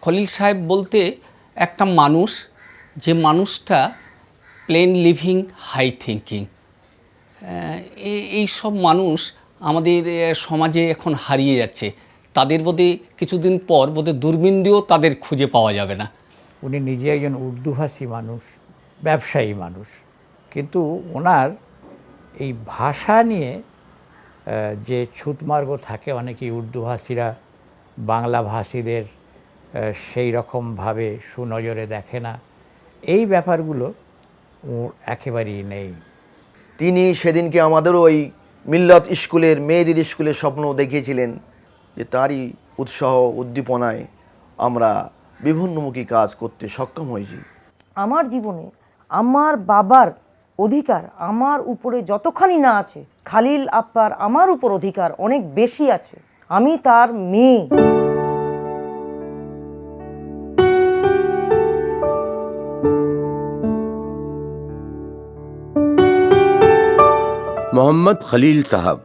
খলিল সাহেব বলতে একটা মানুষ, যে মানুষটা প্লেন লিভিং হাই থিঙ্কিং, এই সব মানুষ আমাদের সমাজে এখন হারিয়ে যাচ্ছে। তাদের বোধহয় কিছুদিন পর বোধহয় দূরবীন দিয়েও তাদের খুঁজে পাওয়া যাবে না। উনি নিজে একজন উর্দুভাষী মানুষ, ব্যবসায়ী মানুষ, কিন্তু ওনার এই ভাষা নিয়ে যে ছুতমার্গ থাকে, অনেকেই উর্দুভাষীরা বাংলা ভাষীদের সেই রকমভাবে সুনজরে দেখে না, এই ব্যাপারগুলো ওর একেবারেই নেই। তিনি সেদিনকে আমাদেরও ওই মিল্লাত স্কুলের মেয়েদের স্কুলের স্বপ্ন দেখিয়েছিলেন, যে তারই উৎসাহ উদ্দীপনায় আমরা বিভিন্নমুখী কাজ করতে সক্ষম হয়েছি। আমার জীবনে আমার বাবার অধিকার আমার উপরে যতখানি না আছে, খালিল আপ্পার আমার উপর অধিকার অনেক বেশি আছে। আমি তার মেয়ে। मोहम्मद खलील साहब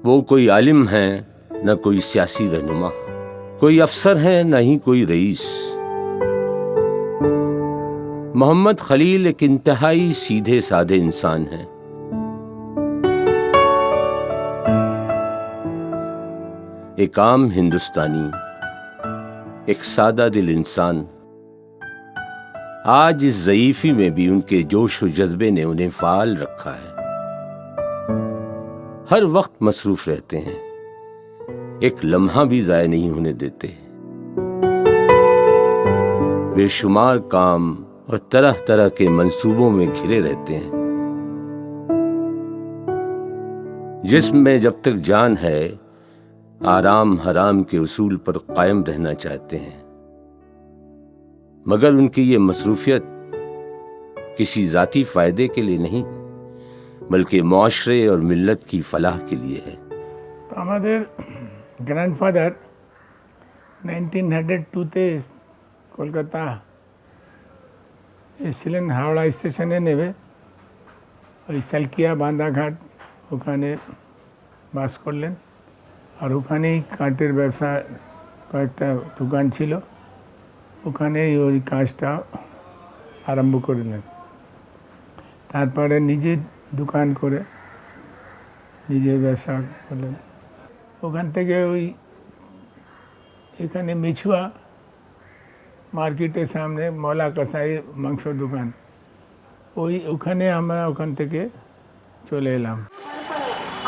वो कोई आलिम हैं न कोई सियासी रहनुमा, कोई अफसर हैं न ही कोई रईस। मोहम्मद खलील एक इंतहाई सीधे साधे इंसान हैं। एक आम हिंदुस्तानी, एक सादा दिल इंसान। आज इस ज़ईफ़ी में भी उनके जोश व जज्बे ने उन्हें फाल रखा है। हर वक्त मसरूफ रहते हैं, एक लम्हा भी ज़ाया नहीं होने देते। बेशुमार काम और तरह तरह के मंसूबों में घिरे रहते हैं। जिस्म में जब तक जान है, आराम हराम के उसूल पर कायम रहना चाहते हैं, मगर उनकी ये मसरूफियत किसी ज़ाती फ़ायदे के लिए नहीं, बल्कि मुआशरे और मिल्लत की फलाह के लिए है। तो हमारे ग्रैंडफादर 1902 কলকাতা এসেছিলেন, হাওড়া স্টেশনে নেবে ওই সালকিয়া বান্দাঘাট ওখানে বাস করলেন, আর ওখানেই কাঠের ব্যবসা কয়েকটা দোকান ছিল, ওখানেই ওই কাজটা আরম্ভ করলেন। তারপরে নিজে দোকান করে নিজের ব্যবসা করলেন। ওখান থেকে ওই এখানে মিছুয়া মার্কেটের সামনে মলা কসাই মাংস দোকান, ওখানে আমরা ওখান থেকে চলে এলাম।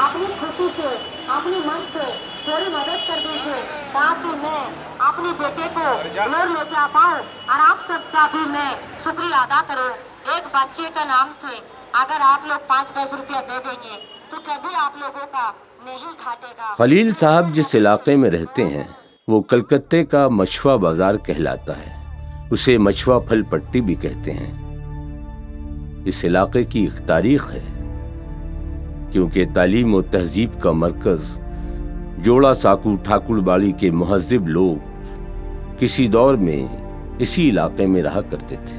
अपनी खुशी से अपनी मन से थोड़ी मदद कर दीजिए ताकि मैं अपने बेटे को घर ले जा पाऊँ और आप सबका भी मैं शुक्रिया अदा करूँ। एक बच्चे का नाम से अगर आप लोग 5-10 रुपया दे देंगे तो कभी आप लोगों का नहीं घाटेगा। खलील साहब जिस इलाके में रहते हैं वो कलकत्ते का मछुआ बाजार कहलाता है। उसे मछुआ फल पट्टी भी कहते हैं। इस इलाके की एक तारीख है, क्योंकि तालीम और तहजीब का मरकज जोड़ा साकू ठाकुरबाड़ी के मुहज्जिब लोग किसी दौर में इसी इलाके में रहा करते थे।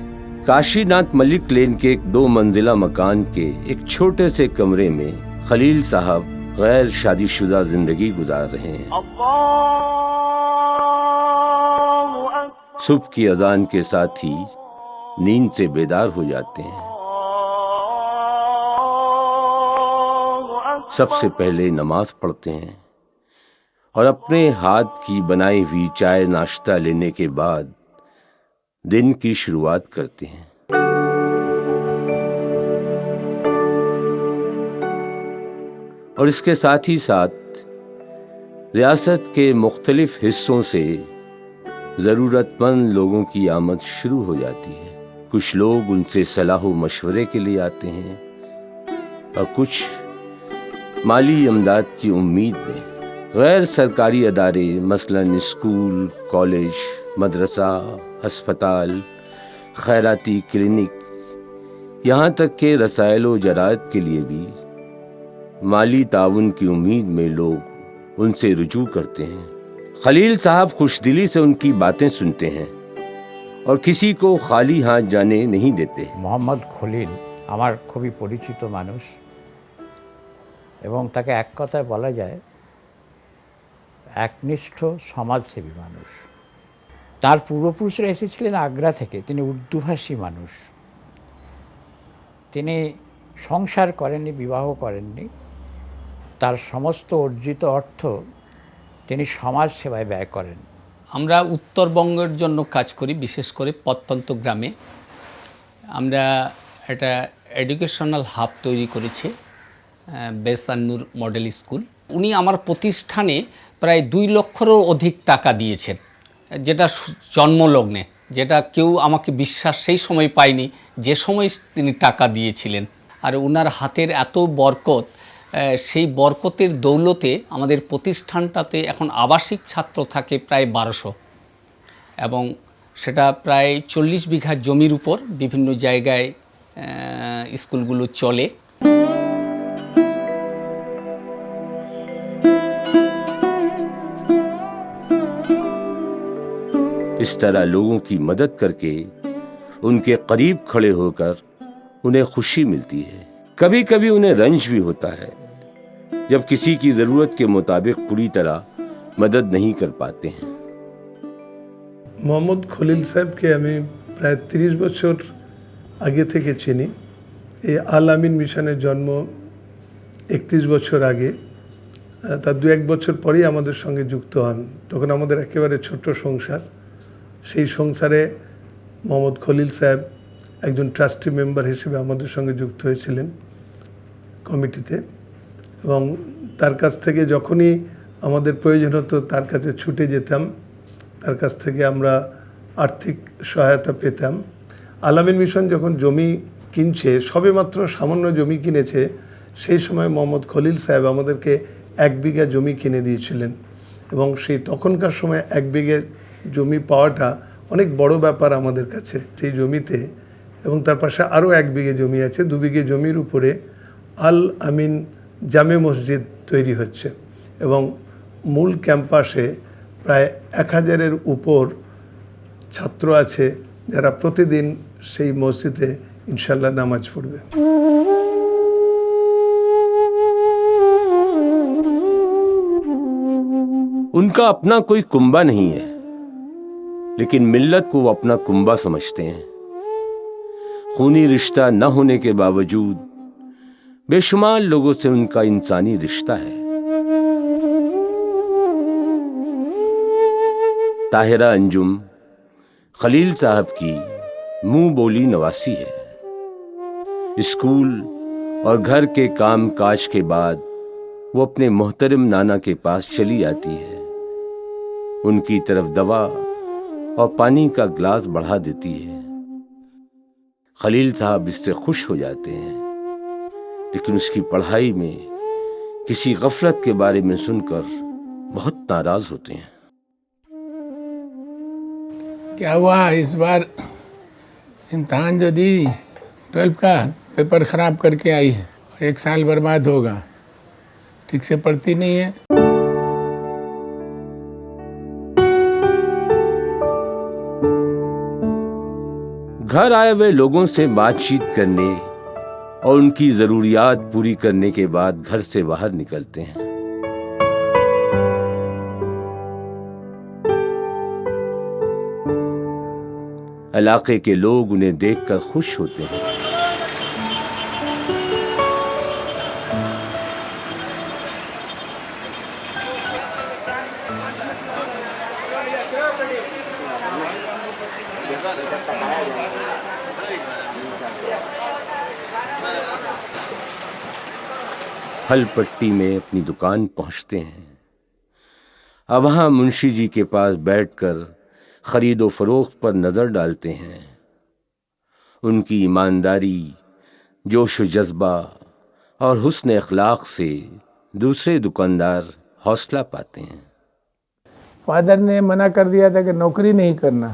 काशीनाथ मलिक लेन के एक 2 मंजिला मकान के एक छोटे से कमरे में खलील साहब गैर शादीशुदा जिंदगी गुजार रहे हैं। सुबह की अजान के साथ ही नींद से बेदार हो जाते हैं। सबसे पहले नमाज पढ़ते हैं और अपने हाथ की बनाई हुई चाय नाश्ता लेने के बाद दिन की शुरुआत करते हैं। और इसके साथ ही साथ रियासत के मुख्तलिफ हिस्सों से ज़रूरतमंद लोगों की आमद शुरू हो जाती है। कुछ लोग उनसे सलाह व मशवरे के लिए आते हैं और कुछ माली इमदाद की उम्मीद में। गैर सरकारी अदारे मसलन स्कूल, कॉलेज, मदरसा, अस्पताल, खैराती क्लिनिक, यहाँ तक के रसायल व जरायत के लिए भी माली ताउन की उम्मीद में लोग उनसे रुजू करते हैं। खलील साहब खुशदिली से उनकी बातें सुनते हैं और किसी को खाली हाथ जाने नहीं देते। মোহাম্মদ খলিল আমার খুবই পরিচিত মানুষ এবং তাকে এক কথায় বলা যায় একনিষ্ঠ সমাজসেবী মানুষ। তার পূর্বপুরুষরা এসেছিলেন আগ্রা থেকে, তিনি উর্দুভাষী মানুষ। তিনি সংসার করেননি, বিবাহ করেননি, তার সমস্ত অর্জিত অর্থ তিনি সমাজ সেবায় ব্যয় করেন। আমরা উত্তরবঙ্গের জন্য কাজ করি, বিশেষ করে প্রত্যন্ত গ্রামে। আমরা একটা এডুকেশনাল হাব তৈরি করেছি, বেসান্নুর মডেল স্কুল। উনি আমার প্রতিষ্ঠানে প্রায় 2 লক্ষেরও অধিক টাকা দিয়েছেন, যেটা জন্মলগ্নে, যেটা কেউ আমাকে বিশ্বাস সেই সময় পায়নি যে সময় তিনি টাকা দিয়েছিলেন। আর ওনার হাতের এত বরকত, সেই বরকতের দৌলতে আমাদের প্রতিষ্ঠানটাতে এখন আবাসিক ছাত্র থাকে প্রায় 1200, এবং সেটা প্রায় 40 বিঘা জমির উপর বিভিন্ন জায়গায় স্কুলগুলো চলে। इस तरह लोगों की मदद करके उनके करीब खड़े होकर उन्हें खुशी मिलती है। कभी कभी उन्हें रंज भी होता है जब किसी की जरूरत के मुताबिक पूरी तरह मदद नहीं कर पाते हैं। মোহাম্মদ খলিল সাহেবকে আমি প্রায় 30 বছর আগে থেকে চিনি। এই আল আমিন মিশনের জন্ম 31 বছর আগে, তার 2-1 বছর পরেই আমাদের সঙ্গে যুক্ত হন। তখন আমাদের একেবারে ছোট্ট সংসার। সেই সংসারে মোহাম্মদ খলিল সাহেব একজন ট্রাস্টি মেম্বার হিসেবে আমাদের সঙ্গে যুক্ত হয়েছিলেন কমিটিতে, এবং তার কাছ থেকে যখনই আমাদের প্রয়োজন হতো তার কাছে ছুটে যেতাম, তার কাছ থেকে আমরা আর্থিক সহায়তা পেতাম। আল আমিন মিশন যখন জমি কিনছে, সবেমাত্র সামান্য জমি কিনেছে, সেই সময় মোহাম্মদ খলিল সাহেব আমাদেরকে 1 বিঘা জমি কিনে দিয়েছিলেন, এবং সেই তখনকার সময় 1 বিঘা জমি পাওয়াটা অনেক বড় ব্যাপার আমাদের কাছে। সেই জমিতে, এবং তার পাশে আরও 1 বিঘে জমি আছে, 2 বিঘে জমির উপরে আল আমিন জামে মসজিদ তৈরি হচ্ছে, এবং মূল ক্যাম্পাসে প্রায় 1000-এর উপর ছাত্র আছে যারা প্রতিদিন সেই মসজিদে ইনশাল্লাহ নামাজ পড়বে। उनका अपना कोई कुंबा नहीं है, लेकिन मिल्लत को वो अपना कुंबा समझते हैं। खूनी रिश्ता न होने के बावजूद बेशुमार लोगों से उनका इंसानी रिश्ता है। ताहिरा अंजुम खलील साहब की मुंह बोली नवासी है। स्कूल और घर के काम काज के बाद वो अपने मोहतरम नाना के पास चली आती है, उनकी तरफ दवा और पानी का ग्लास बढ़ा देती है। खलील साहब इससे खुश हो जाते हैं, लेकिन उसकी पढ़ाई में किसी गफलत के बारे में सुनकर बहुत नाराज होते हैं। क्या हुआ इस बार इम्तहान जो दी 12 का पेपर ख़राब करके आई है, 1 साल बर्बाद होगा, ठीक से पढ़ती नहीं है। घर आए हुए लोगों से बातचीत करने और उनकी जरूरियात पूरी करने के बाद घर से बाहर निकलते हैं। इलाके के लोग उन्हें देखकर खुश होते हैं। फल पट्टी में अपनी दुकान पहुंचते हैं। अब वहां मुंशी जी के पास बैठकर खरीदो फरोख्त पर नजर डालते हैं। उनकी ईमानदारी, जोश व जज्बा और हुस्न अखलाक से दूसरे दुकानदार हौसला पाते हैं। फादर ने मना कर दिया था कि नौकरी नहीं करना।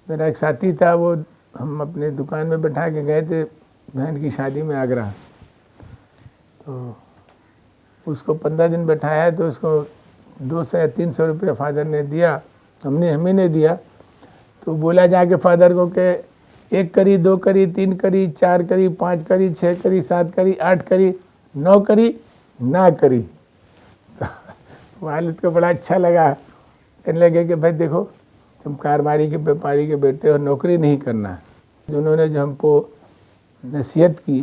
मेरा एक साथी था, वो हम अपने दुकान में बैठा के गए थे बहन की शादी में आगरा, तो उसको 15 दिन बैठाया, तो उसको 200 या 300 रुपये फादर ने दिया, हमें नहीं दिया। तो बोला जाके फादर को कि 1 करी, 2 करी, 3 करी, 4 करी, 5 करी, 6 करी, 7 करी, 8 करी, 9 करी, ना करी। तो वालिद को बड़ा अच्छा लगा, कहने लगे कि भाई देखो तुम कारमारी के व्यापारी के बेटे हो, नौकरी नहीं करना। उन्होंने जो हमको नसीहत की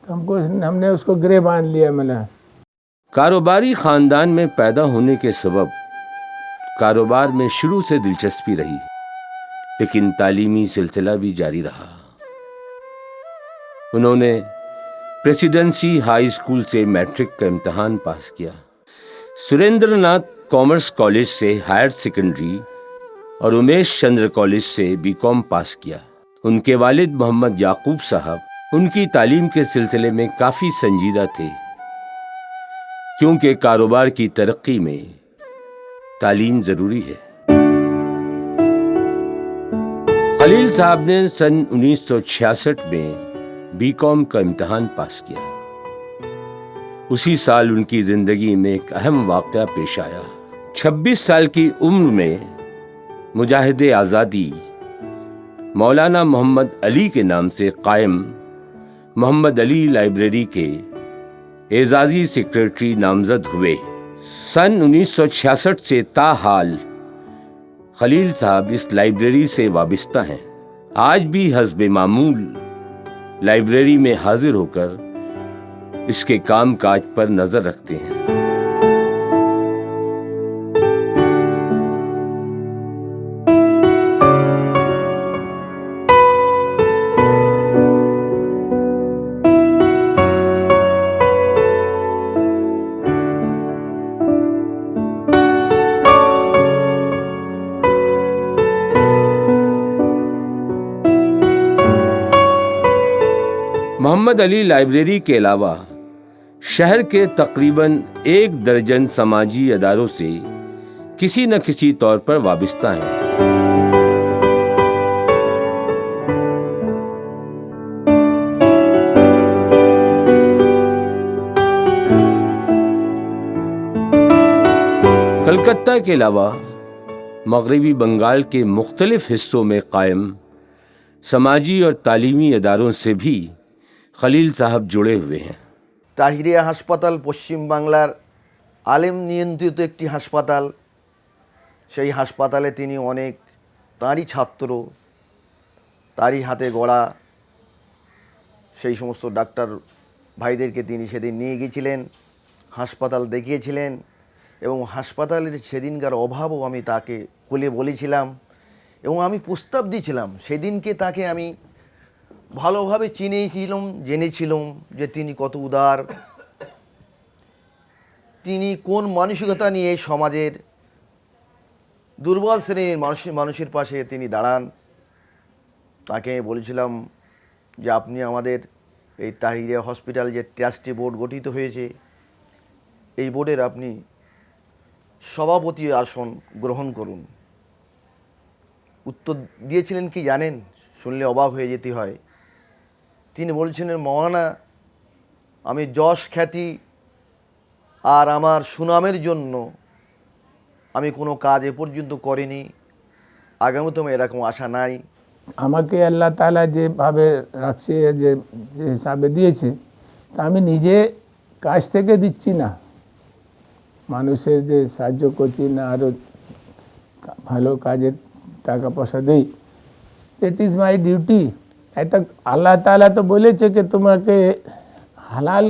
तो हमने उसको गृह बांध लिया। मिला कारोबारी खानदान में पैदा होने के सबब कारोबार में शुरू से दिलचस्पी रही, लेकिन तालीमी सिलसिला भी जारी रहा। उन्होंने प्रेसिडेंसी हाई स्कूल से मैट्रिक का इम्तहान पास किया। सुरेंद्रनाथ कॉमर्स कॉलेज से हायर सेकेंडरी और उमेश चंद्र कॉलेज से बीकॉम पास किया। उनके वालिद मोहम्मद याकूब साहब उनकी तालीम के सिलसिले में काफ़ी संजीदा थे, क्योंकि कारोबार की तरक्की में तालीम ज़रूरी है। खलील साहब ने सन 1966 में बीकॉम का इम्तहान पास किया। उसी साल उनकी ज़िंदगी में एक अहम वाक़या पेश आया। 26 साल की उम्र में मुजाहिदे आज़ादी मौलाना मोहम्मद अली के नाम से कायम मोहम्मद अली लाइब्रेरी के एजाज़ी सेक्रेटरी नामजद हुए। सन 1966 से ताहाल खलील साहब इस लाइब्रेरी से वाबस्ता हैं। आज भी हस्ब मामूल लाइब्रेरी में हाजिर होकर इसके काम काज पर नजर रखते हैं। मोहम्मद अली लाइब्रेरी के अलावा शहर के तकरीबन 1 दर्जन समाजी अदारों से किसी न किसी तौर पर वाबस्ता हैं। कलकत्ता के अलावा मगरबी बंगाल के मुख्तलिफ हिस्सों में कायम समाजी और तालीमी अदारों से भी खलील साहब जुड़े हुए हैं। তাহিরিয়া হাসপাতাল পশ্চিম বাংলার আলেম নিয়ন্ত্রিত একটি হাসপাতাল। সেই হাসপাতালে তিনি অনেক তাঁরই ছাত্র, তারই হাতে গড়া সেই সমস্ত ডাক্তার ভাইদেরকে তিনি সেদিন নিয়ে গিয়েছিলেন, হাসপাতাল দেখিয়েছিলেন এবং হাসপাতালের সেদিনকার অভাবও আমি তাকে খুলে বলেছিলাম এবং আমি প্রস্তাব দিয়েছিলাম। সেদিনকে তাকে আমি ভালোভাবে চিনেছিলাম, জেনেছিলাম যে তিনি কত উদার, তিনি কোন মানসিকতা নিয়ে সমাজের দুর্বল শ্রেণীর মানুষের পাশে তিনি দাঁড়ান। তাকে বলেছিলাম যে আপনি আমাদের এই তাহিরিয়া হসপিটাল যে ট্রাস্টি বোর্ড গঠিত হয়েছে, এই বোর্ডের আপনি সভাপতি আসন গ্রহণ করুন। উত্তর দিয়েছিলেন কি জানেন? শুনলে অবাক হয়ে যেতে হয়। তিনি বলছিলেন, মৌলানা আমি যশ খ্যাতি আর আমার সুনামের জন্য আমি কোনো কাজ এ পর্যন্ত করিনি, আগামীতেও এরকম আশা নাই। আমাকে আল্লাহ তাআলা যেভাবে রাখছে, যে হিসাবে দিয়েছে, তা আমি নিজে কাজ থেকে দিচ্ছি না, মানুষের যে সাহায্য করছি না, আরও ভালো কাজের টাকা পয়সা দেই। It is my duty. এটা আল্লাহ তাআলা তো বলেছে যে তোমাকে হালাল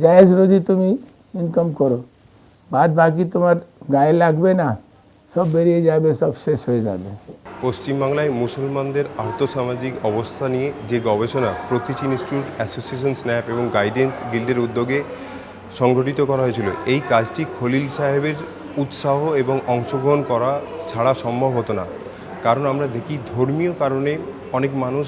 জায়েজ রুজি তুমি ইনকাম করো, বাদ বাকি তোমার গায়ে লাগবে না, সব বেরিয়ে যাবে, সব শেষ হয়ে যাবে। পশ্চিমবাংলায় মুসলমানদের আর্থসামাজিক অবস্থা নিয়ে যে গবেষণা প্রতিটি ইনস্টিটিউট অ্যাসোসিয়েশন স্ন্যাপ এবং গাইডেন্স গিল্ডের উদ্যোগে সংগঠিত করা হয়েছিল, এই কাজটি খলিল সাহেবের উৎসাহ এবং অংশগ্রহণ করা ছাড়া সম্ভব হতো না। কারণ আমরা দেখি ধর্মীয় কারণে অনেক মানুষ